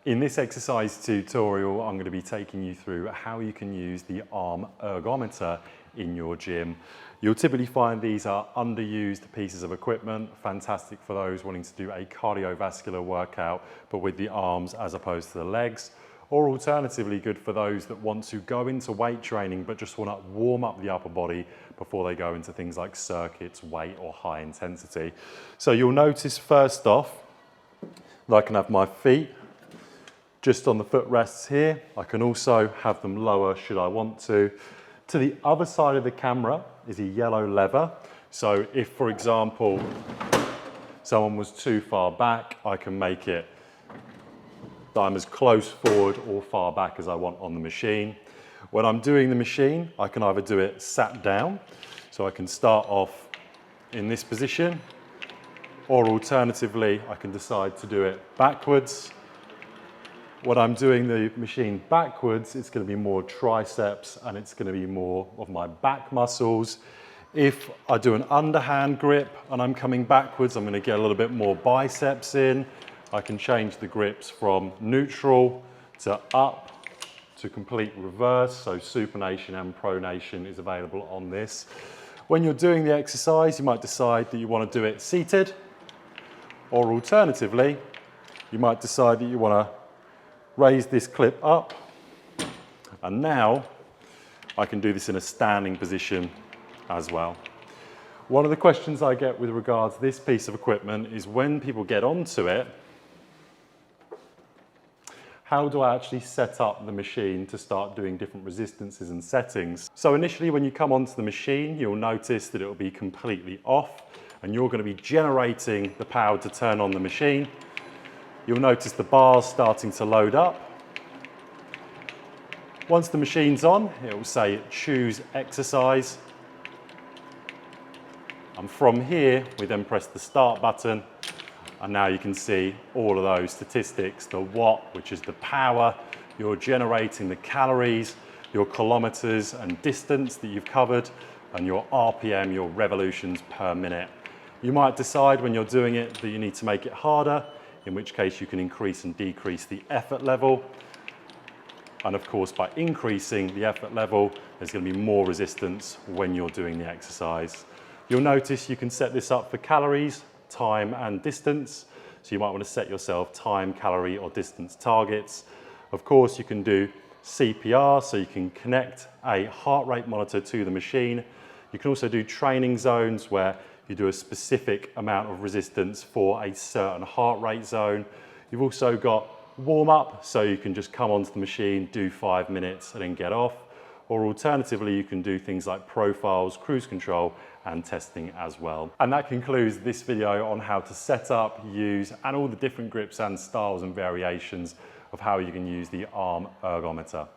In this exercise tutorial, I'm going to be taking you through how you can use the arm ergometer in your gym. You'll typically find these are underused pieces of equipment, fantastic for those wanting to do a cardiovascular workout, but with the arms as opposed to the legs, or alternatively good for those that want to go into weight training but just want to warm up the upper body before they go into things like circuits, weight or high intensity. So you'll notice first off that I can have my feet just on the footrests here. I can also have them lower should I want to. To the other side of the camera is a yellow lever. So if, for example, someone was too far back, I can make it that I'm as close forward or far back as I want on the machine. When I'm doing the machine, I can either do it sat down, so I can start off in this position, or alternatively, I can decide to do it backwards. When I'm doing the machine backwards, it's going to be more triceps and it's going to be more of my back muscles. If I do an underhand grip and I'm coming backwards, I'm going to get a little bit more biceps in. I can change the grips from neutral to up to complete reverse, so supination and pronation is available on this. When you're doing the exercise, you might decide that you want to do it seated, or alternatively, you might decide that you want to raise this clip up, and now I can do this in a standing position as well. One of the questions I get with regards to this piece of equipment is when people get onto it, how do I actually set up the machine to start doing different resistances and settings? So initially when you come onto the machine, you'll notice that it will be completely off and you're going to be generating the power to turn on the machine. You'll notice the bars starting to load up. Once the machine's on, it will say choose exercise. And from here, we then press the start button. And now you can see all of those statistics, the watt, which is the power, you're generating the calories, your kilometers and distance that you've covered, and your RPM, your revolutions per minute. You might decide when you're doing it that you need to make it harder, in which case you can increase and decrease the effort level. And of course, by increasing the effort level, there's going to be more resistance when you're doing the exercise. You'll notice you can set this up for calories, time and distance. So you might want to set yourself time, calorie or distance targets. Of course, you can do CPR, so you can connect a heart rate monitor to the machine. You can also do training zones where you do a specific amount of resistance for a certain heart rate zone. You've also got warm up, so you can just come onto the machine, do 5 minutes and then get off. Or alternatively, you can do things like profiles, cruise control and testing as well. And that concludes this video on how to set up, use and all the different grips and styles and variations of how you can use the arm ergometer.